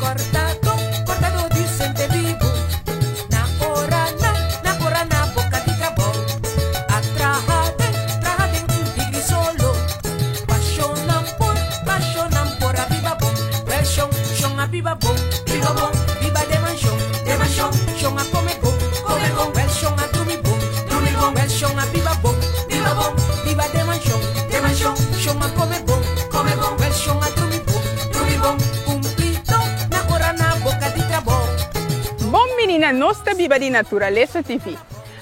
cortado dicente vivo. Na hora na boca de trabalho. Atrahade um tigre solo. Apaixonam por a viva bom. Version, chão a viva bom. Viva bom, viva de manchão, chão a come bom, version a dormir bom, version a viva bom, viva de manchão, chão a come bom, version a dormir bom, cumprido na hora na boca de trabalho. Bom menina, nossa Viva de Natureza TV.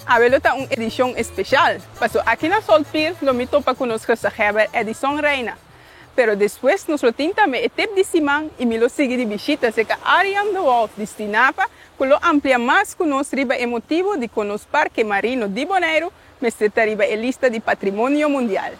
Habelo está uma edição especial. Passou aqui na Solpir, lo mito para conosco a edição reina. Pero depois nos lo tinta me etep de Simán y me lo sigue de visita seca área do Wolf de Stinapa, que lo amplia más con nos riba emotivo de con los parque marino de Bonaire, me está riba en lista de patrimonio mundial.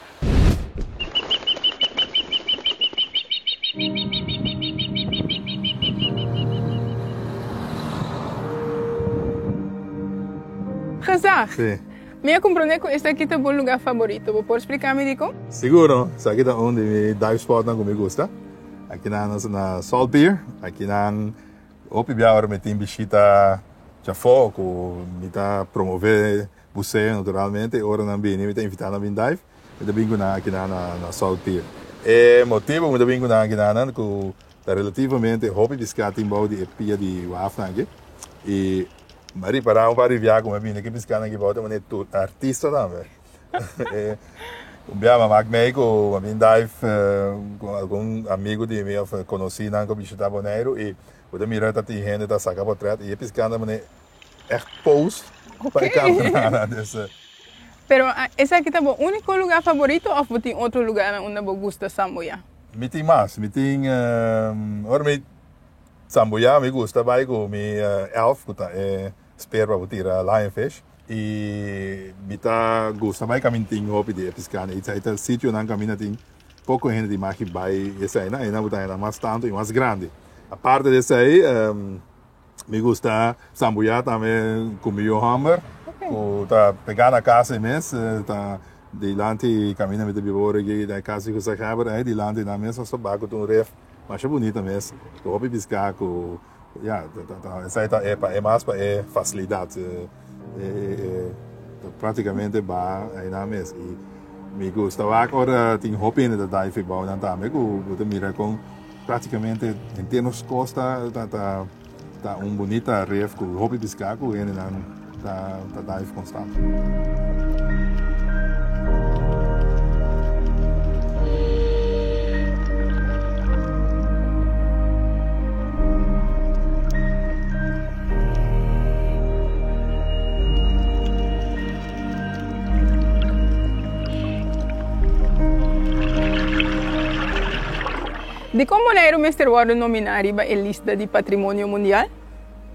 Gezag. Sí. Me comprende que este aqui é o lugar favorito. Pode explicar-me de como? Seguro, esse aqui é onde me dive spot que me gusta. Aqui na Salt Pier, aqui na Opibia agora me tem visita já foco, me tá promover buceo naturalmente, ora não bem, me tá invitando a vir dive, me tá vindo aqui na Salt Pier. E motivo me tá vindo aqui na que tá relativamente hobby de skating bouw de pia de wafna aqui. E Mari para um viajar com a minha que piscando aqui volta, mas é artista também. Abbiamo anche me con a dive con algum amigo de meu conheci na que visita Bonaire e o da mirata ti gente da saca portrait e piscando mas echt pose para câmera desse. Pero esse aqui é o único lugar favorito ou tem outro lugar onde você gosta de Samboia? Me tem mais, me tem ora me Samboia me gusta vai com me elf que tá espera para tirar lionfish. E me tá gosta vai caminhar tem hobby de pescar e esse sítio não caminha tem pouco gente de mais que vai esse aí não botar ainda mais tanto e mais grande a parte desse aí me gusta Samboia também comer o hamburger ou tá pegar na casa mesmo tá de lante caminha met de bebora aqui da casa que você acaba aí de lante na mesa só bago do ref mas é bonito mesmo o hobby pescar com essa aí é mais para facilidade praticamente ba aí na mesa e me gusta agora tem hobby de dive bouw dan também que mira com praticamente em termos costa tá bonita reef com hobby pescar com ele tá dive constante. De como Bonaire Mr. Warren nominar a lista de patrimônio mundial?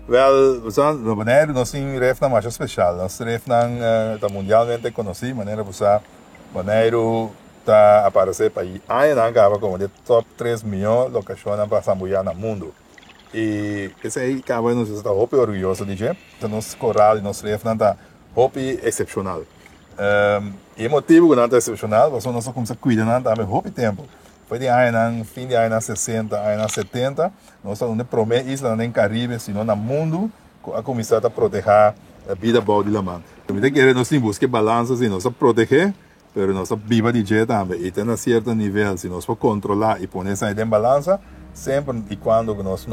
Wel, no Bonaire nós temos ref mais especial. Nós ref tá mundialmente conhecido, maneira que Bonaire tá aparecer para aí na acaba como de top 3 milhões locações para Samboia no mundo. E esse aí acaba nós está muito orgulhoso de gente. Nosso coral e nosso ref tá muito excepcional. E o motivo que não é excepcional, nós começamos a cuidar também muito tempo. Foi de fim de anos 60, anos 70, nós estamos promete isla no Caribe, senão no mundo, a começar a proteger a vida boa de Lamã. Nós temos que buscar balança, se nós proteger, mas nós viva de jeito também. E tem um certo nível, se nós controlar e pôr essa em balança, sempre e quando nós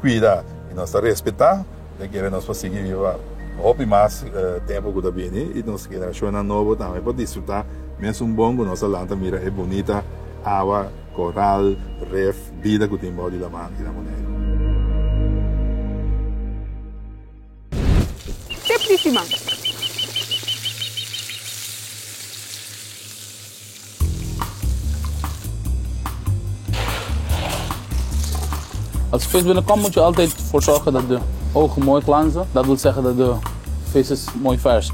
cuidar e nós respeitar, nós podemos seguir viva o mais tempo que está vindo e nossa geração nova também pode desfrutar, mesmo bom que nossa lanta mira é bonita, água, coral, reef, vida que tem de Lamã e da Bonaire. Septíssima. Als de vis binnenkomt moet je altijd voor zorgen dat de ogen mooi glanzen. Dat wil zeggen dat de vis is mooi vers.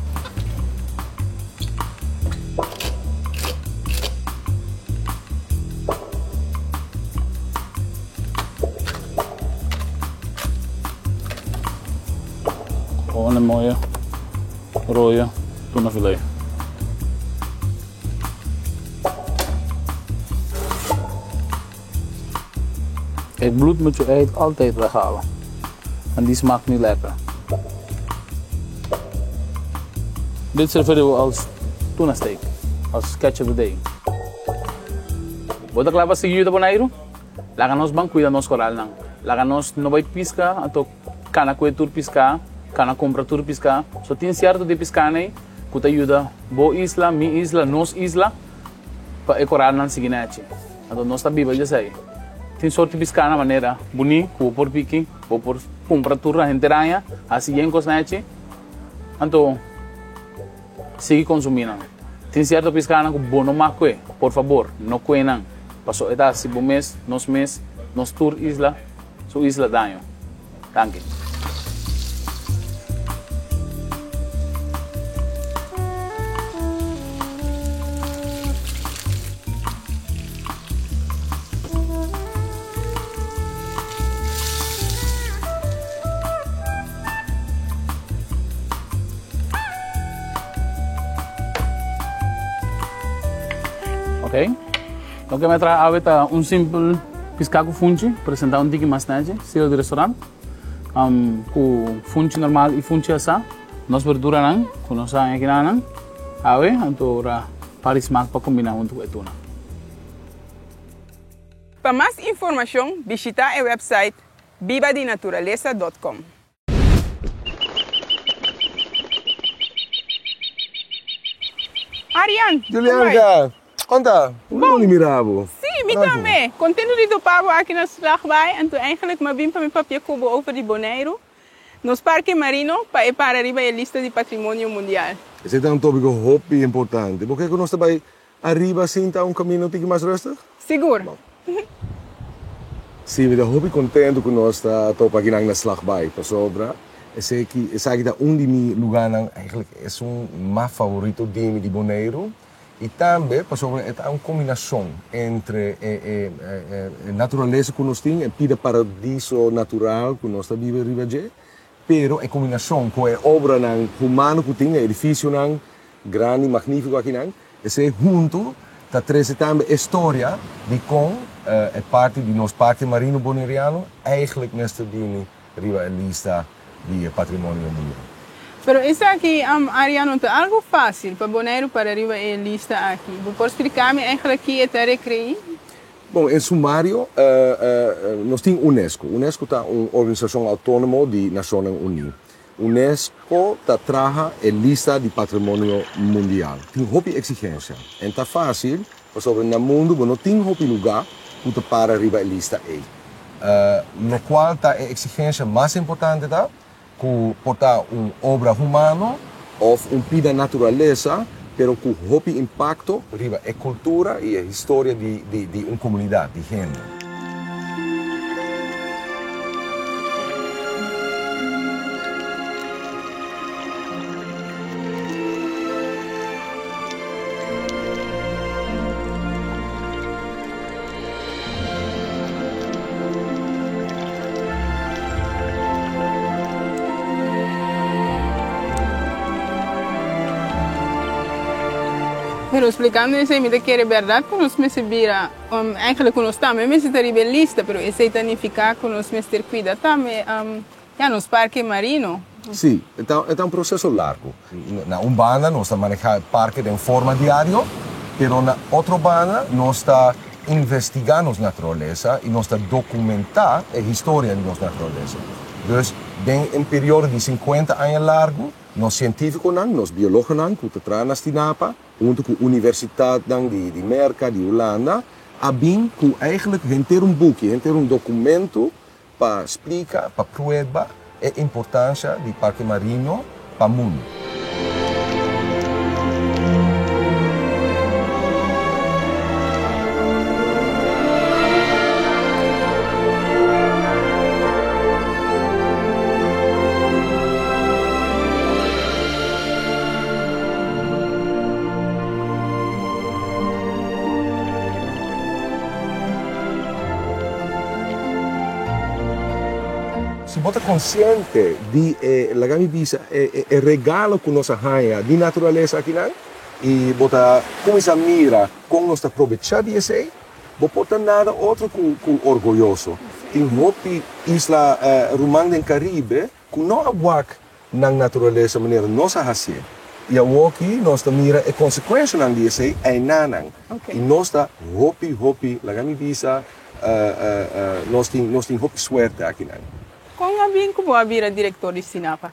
Gewoon een mooie rode tunafilet. Het bloed moet je eigenlijk altijd weghalen. En die smaakt niet lekker. Dit serveren we als tuna steak. Als ketchup erbij. Bota clava seguido de bonairo. Laganos bang cuida nos coral nang. Laganos no vai pisca, ato cana coetur pisca, cana compra tur pisca. So tem certo de pisca nei, que te ajuda bo isla, mi isla, nos isla, para coral nang siginete. Ato nos tá biba já sei. Tem sorte pisca na maneira boni, vou por pique, vou por compra tur a gente ranha, assim em cosnete. Ato sigue consumindo. Tem certo pisca na que bono maque, por favor, no cuenang. Pasó esta si mes, nos tour isla, su isla daño. Danke. Okay. Lo que me trae ahorita un simple piscaco funchi, apresentar um tiki mais nete, estilo de restaurante. Com funchi normal e funchi asa, nós verdura nang, com nossa aqui nang, ave, então para smaak para combinar junto com a tuna. Para mais informação, visita o website vivadinaturaleza.com. Ariane, Julianka, conta, hoe mirabo? Sim, me também. Contendo de do pago aqui na Slagbij, então eigenlijk maar bim para meu papel cubo over de Bonaire, nos parque marino para arriba a lista de patrimônio mundial. Esse é um tópico hobby importante. Por que nós também arriba sinta um caminho um pouco mais rustig? Seguro. Sim, eu estou contente que nós estamos aqui na Slagbij, para sobra. Esse aqui é um dos meus lugares, eigenlijk é meu favorito de Bonaire. E também, por sobre, é uma combinação entre a natureza que nós temos, o paradiso natural que nós vivemos em Ribagé, pero a combinação com a obra humana que temos, o edifício grande e magnífico aqui, esse junto, está trazendo também a história de como a parte do nosso parque marino bonaireano eigenlijk nesta dini riba a lista de patrimônio mundial. Pero isso aqui, Ariano, é algo fácil para Bonaire para arriba a lista aqui. Você explicar-me eigenlijk que é recrear? Bom, em sumário, nós temos Unesco. Unesco é uma organização autônoma de Nações Unidas. Unesco traz a lista de patrimônio mundial. Tem muita exigência. Então é fácil, porque no mundo não tem muito lugar para arriba a lista A. No qual está a exigência mais importante que portar uma obra humana ou pida natureza, pero com muito impacto riba a cultura e a história de uma comunidade, de gente. Pero explicando isso aí, me que é verdade que nós me vira, eigenlijk nós também me se teribe lista, pero esse aí tanificar que nós me ter cuida também, nos parque marino. Sim, então é um processo largo. Na Umbanda nós estamos manejando o parque de forma diária, pero na outra banda nós estamos investigando a natureza e nós estamos documentando a história da nossa natureza. Então, em um período de 50 anos largo, nós científicos, nós biólogos, que trabalham na Tinapa, junto com a Universidade de Merca, de Holanda, abin que eigenlijk ter boek, ter documento para explicar, para provar a importância do parque marino para o mundo. Se você é consciente de la gamibisa é regalo que nós ganhamos de natureza aqui e você começa a mirar como nós aproveitar disso, você pode nada outro que orgulhoso. tem hopi isla Rumang den Caribe, que não aguac na natureza maneira nossa raça. E a aqui nós mira a consequência não disso é nanang. Okay. E nós tá hopi, lagami visa, nós tem hopi suerte aqui não. Como abin como abira diretor de Sinapa?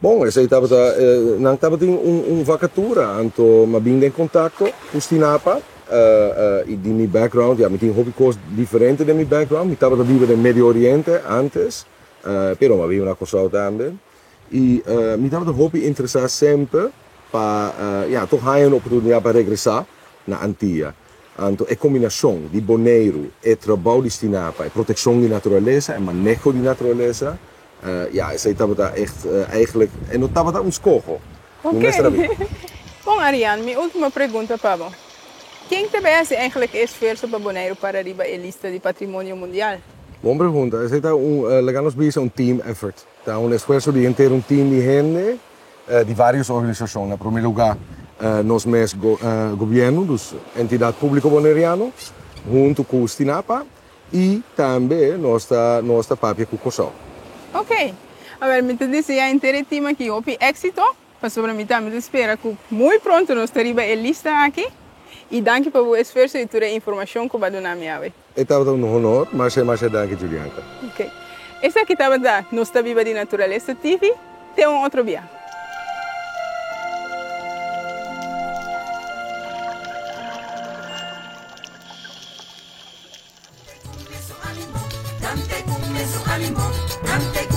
Bom, essa estava não estava tem vacatura, então me vim em contato com Sinapa. E de meu background, ja, me tem hobby coisas diferentes de meu background. Me estava vivendo no Médio Oriente antes, pero me havia uma coisa também. E me estava hobby interessar sempre para, toch há uma oportunidade para regressar na Antilha. Então, a combinação de boneiro e trabalho de Sinapa, e proteção de natureza, e manejo de natureza, essa estava echt, eigenlijk, en não estava escogo. Ok. Bom, Ariane, minha última pergunta, Pablo. Quem também é eigenlijk esforço para Bonaire para arriba a lista de patrimônio mundial? Boa pergunta. Esse é legamos um team effort. Tá esforço de ter team de gente de várias organizações. Em primeiro lugar, nós mesmos governo, dos entidade pública boneriano, junto com o Sinapa e também nossa própria Cucosão. Ok. A ver, me dizia interessante que houve êxito, mas sobre mim também espera que muito pronto nós arriba a lista aqui. E danke por o esforço e toda a informação que você deu me. Estava um honor, mas danke, Juliana. Ok. Essa aqui estava da Nossa Viva de Natureza TV. Tem outro dia. Dante con eso ánimo, dante